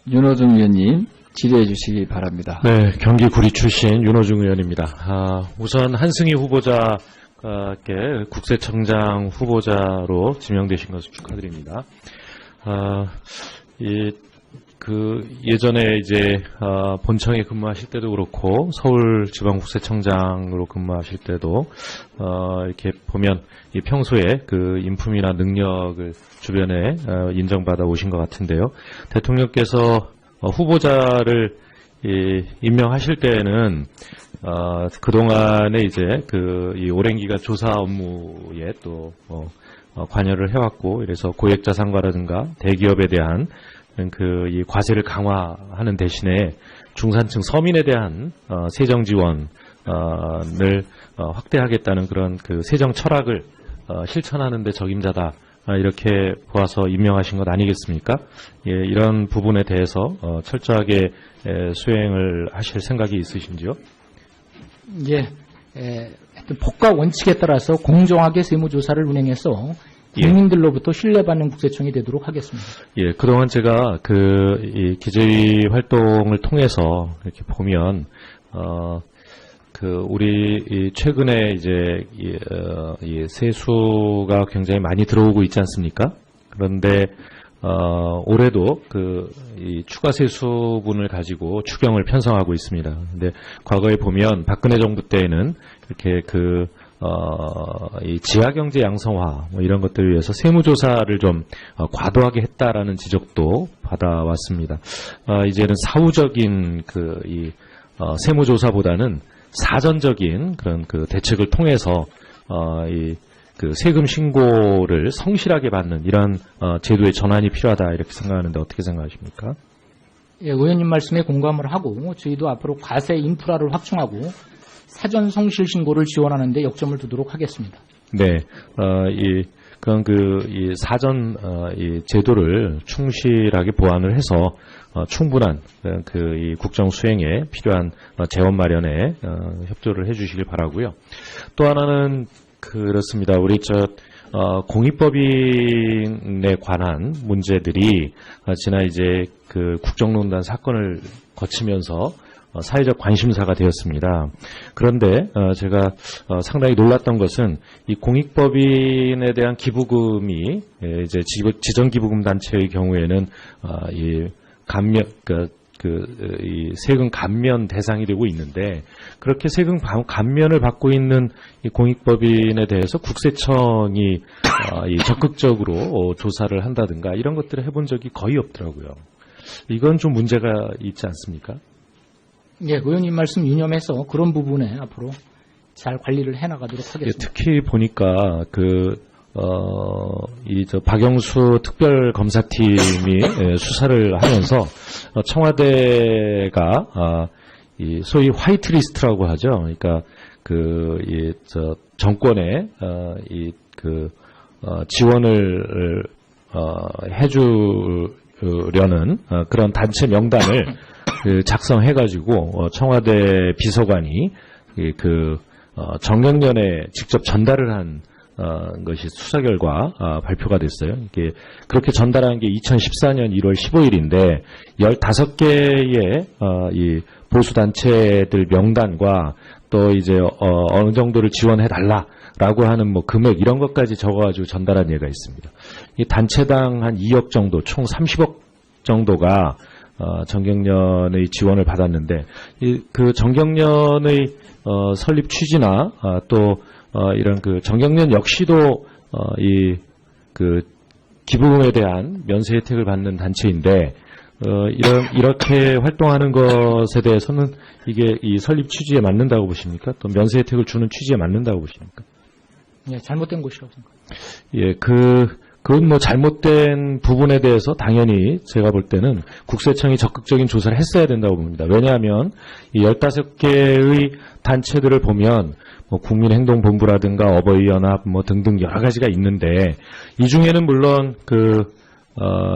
윤호중 의원님 질의해 주시기 바랍니다. 네, 경기 구리 출신 윤호중 의원입니다. 우선 한승희 후보자께 국세청장 후보자로 지명되신 것을 축하드립니다. 예전에 이제 본청에 근무하실 때도 그렇고 서울지방국세청장으로 근무하실 때도 이렇게 보면 평소에 그 인품이나 능력을 주변에 인정받아 오신 것 같은데요. 대통령께서 후보자를 임명하실 때에는 그동안에 이제 이 오랜 기간 조사 업무에 또 관여를 해왔고, 이래서 고액자산가라든가 대기업에 대한 이 과세를 강화하는 대신에 중산층 서민에 대한 세정 지원을 확대하겠다는 그런 그 세정 철학을 실천하는 데 적임자다, 이렇게 보아서 임명하신 것 아니겠습니까? 예, 이런 부분에 대해서 철저하게 수행을 하실 생각이 있으신지요? 예, 하여튼 법과 원칙에 따라서 공정하게 세무조사를 운행해서 국민들로부터 신뢰받는 국세청이 되도록 하겠습니다. 예, 그동안 제가 이 기재위 활동을 통해서 이렇게 보면, 우리 최근에 이제 이 세수가 굉장히 많이 들어오고 있지 않습니까? 그런데 올해도 이 추가 세수분을 가지고 추경을 편성하고 있습니다. 근데 과거에 보면 박근혜 정부 때에는 이렇게 이 지하경제 양성화 이런 것들을 위해서 세무조사를 좀 과도하게 했다라는 지적도 받아왔습니다. 이제는 사후적인 이 세무조사보다는 사전적인 그런 대책을 통해서 그 세금 신고를 성실하게 받는 이런 제도의 전환이 필요하다, 이렇게 생각하는데 어떻게 생각하십니까? 예, 의원님 말씀에 공감을 하고 저희도 앞으로 과세 인프라를 확충하고 사전 성실 신고를 지원하는 데 역점을 두도록 하겠습니다. 네, 이 사전 이 제도를 충실하게 보완을 해서 충분한 이 국정 수행에 필요한 재원 마련에 협조를 해주시길 바라고요. 또 하나는 그렇습니다. 우리 공익법인에 관한 문제들이 지난 이제 국정농단 사건을 거치면서 사회적 관심사가 되었습니다. 그런데 제가 상당히 놀랐던 것은 이 공익법인에 대한 기부금이 이제 지정기부금 단체의 경우에는 이 세금 감면 대상이 되고 있는데, 그렇게 세금 감면을 받고 있는 이 공익법인에 대해서 국세청이 적극적으로 조사를 한다든가 이런 것들을 해본 적이 거의 없더라고요. 이건 좀 문제가 있지 않습니까? 예, 의원님 말씀 유념해서 그런 부분에 앞으로 잘 관리를 해나가도록 하겠습니다. 예, 특히 보니까 박영수 특별검사팀이 수사를 하면서 청와대가 이 소위 화이트리스트라고 하죠. 그러니까 정권에 지원을 해주려는 그런 단체 명단을 작성해가지고 청와대 비서관이 정경련에 직접 전달을 한 것이 수사 결과 발표가 됐어요. 그렇게 전달한 게 2014년 1월 15일인데 15개의 이 보수 단체들 명단과 또 이제 어느 정도를 지원해 달라라고 하는 금액 이런 것까지 적어가지고 전달한 예가 있습니다. 이 단체당 한 2억 정도, 총 30억 정도가 정경련의 지원을 받았는데, 그 정경련의 설립 취지나 또 이런 정경련 역시도 기부금에 대한 면세 혜택을 받는 단체인데, 이렇게 활동하는 것에 대해서는 이게 이 설립 취지에 맞는다고 보십니까? 또 면세 혜택을 주는 취지에 맞는다고 보십니까? 예, 잘못된 것이라고 생각합니다. 예, 그건 잘못된 부분에 대해서 당연히 제가 볼 때는 국세청이 적극적인 조사를 했어야 된다고 봅니다. 왜냐하면 이 15개의 단체들을 보면 국민행동본부라든가 어버이연합 등등 여러 가지가 있는데, 이 중에는 물론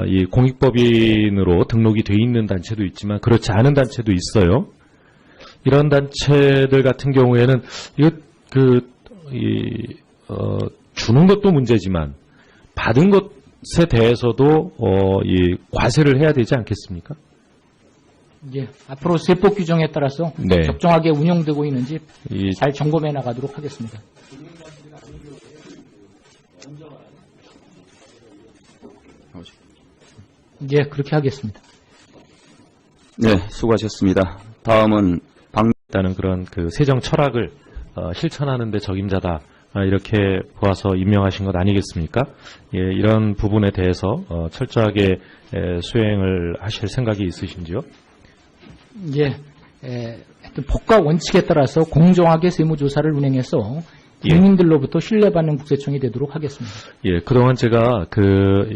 이 공익법인으로 등록이 돼 있는 단체도 있지만 그렇지 않은 단체도 있어요. 이런 단체들 같은 경우에는 주는 것도 문제지만 받은 것에 대해서도 이 과세를 해야 되지 않겠습니까? 이제 앞으로 세법 규정에 따라서 네. 적정하게 운영되고 있는지 이 잘 점검해 나가도록 하겠습니다. 예, 그렇게 하겠습니다. 네, 수고하셨습니다. 다음은 있다는 그런 그 세정 철학을 실천하는 데 적임자다. 이렇게 보아서 임명하신 것 아니겠습니까? 예, 이런 부분에 대해서 철저하게 수행을 하실 생각이 있으신지요? 이제 하여튼 법과 원칙에 따라서 공정하게 세무조사를 운행해서 국민들로부터 신뢰받는 국세청이 되도록 하겠습니다. 예, 그동안 제가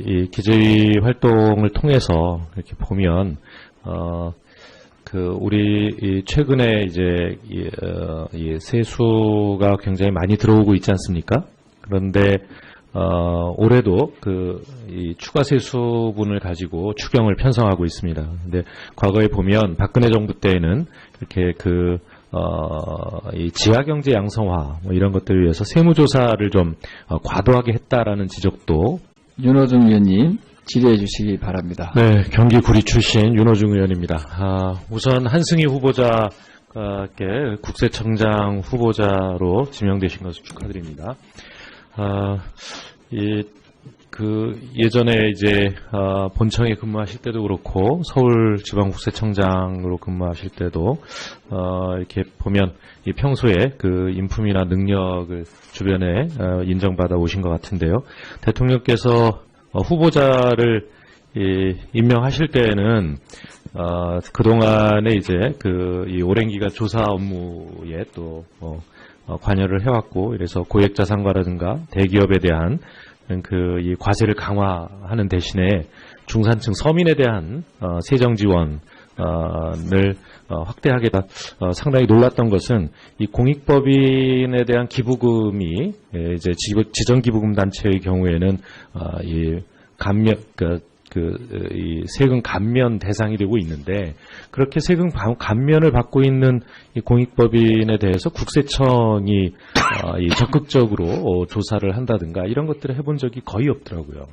이 기재위 활동을 통해서 이렇게 보면 우리 최근에 이제 이 세수가 굉장히 많이 들어오고 있지 않습니까? 그런데 올해도 이 추가 세수분을 가지고 추경을 편성하고 있습니다. 근데 과거에 보면 박근혜 정부 때에는 이렇게 이 지하경제 양성화 뭐 이런 것들을 위해서 세무조사를 좀 과도하게 했다라는 지적도. 윤호중 의원님 질의해 주시기 바랍니다. 네, 경기 구리 출신 윤호중 의원입니다. 우선 한승희 후보자께 국세청장 후보자로 지명되신 것을 축하드립니다. 예전에 이제 본청에 근무하실 때도 그렇고 서울지방국세청장으로 근무하실 때도 이렇게 보면 평소에 그 인품이나 능력을 주변에 인정받아 오신 것 같은데요. 대통령께서 후보자를 임명하실 때에는 그동안에 이제 이 오랜 기간 조사 업무에 또 관여를 해왔고, 이래서 고액자산가라든가 대기업에 대한 이 과세를 강화하는 대신에 중산층 서민에 대한 세정 지원을 확대하겠다. 상당히 놀랐던 것은 이 공익법인에 대한 기부금이 이제 지정기부금 단체의 경우에는 이 세금 감면 대상이 되고 있는데, 그렇게 세금 감면을 받고 있는 이 공익법인에 대해서 국세청이 적극적으로 조사를 한다든가 이런 것들을 해본 적이 거의 없더라고요.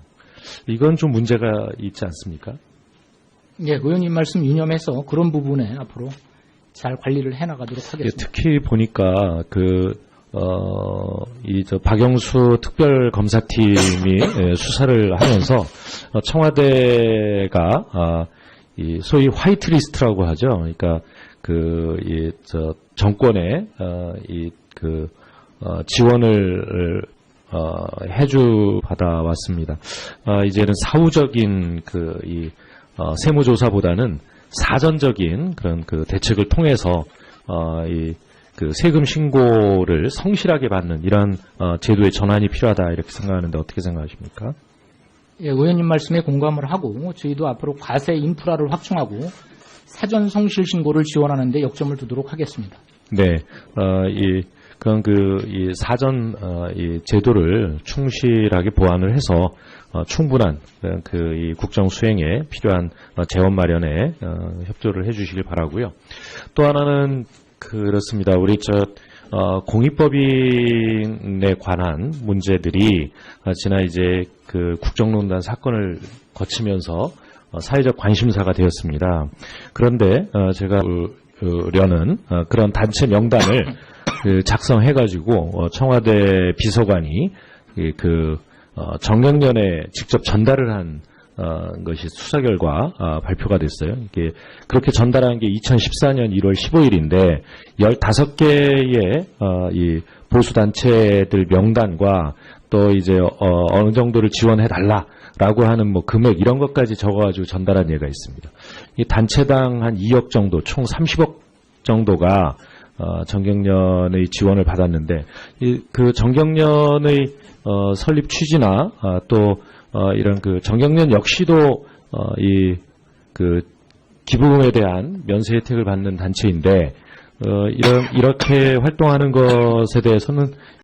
이건 좀 문제가 있지 않습니까? 예, 의원님 말씀 유념해서 그런 부분에 앞으로 잘 관리를 해나가도록 하겠습니다. 예, 특히 보니까 박영수 특별검사팀이 수사를 하면서 청와대가 이 소위 화이트리스트라고 하죠. 그러니까 정권에 지원을 받아왔습니다. 이제는 사후적인 세무조사보다는 사전적인 그런 대책을 통해서 세금 신고를 성실하게 받는 이런 제도의 전환이 필요하다, 이렇게 생각하는데 어떻게 생각하십니까? 예, 의원님 말씀에 공감을 하고 저희도 앞으로 과세 인프라를 확충하고 사전 성실 신고를 지원하는 데 역점을 두도록 하겠습니다. 네, 이 사전 이 제도를 충실하게 보완을 해서 충분한 이 국정 수행에 필요한 재원 마련에 협조를 해주시길 바라고요. 또 하나는 그렇습니다. 우리 공익법인에 관한 문제들이 지난 이제 국정농단 사건을 거치면서 사회적 관심사가 되었습니다. 그런데 제가 려는 그런 단체 명단을 작성해가지고 청와대 비서관이 정경련에 직접 전달을 한 것이 수사 결과 발표가 됐어요. 이게 그렇게 전달한 게 2014년 1월 15일인데 15개의 이 보수 단체들 명단과 또 이제 어느 정도를 지원해 달라라고 하는 뭐 금액 이런 것까지 적어가지고 전달한 예가 있습니다. 이 단체당 한 2억 정도, 총 30억 정도가 정경련의 지원을 받았는데 그 정경련의 설립 취지나 또 이런 정경련 역시도 기부금에 대한 면세 혜택을 받는 단체인데 이렇게 활동하는 것에 대해서는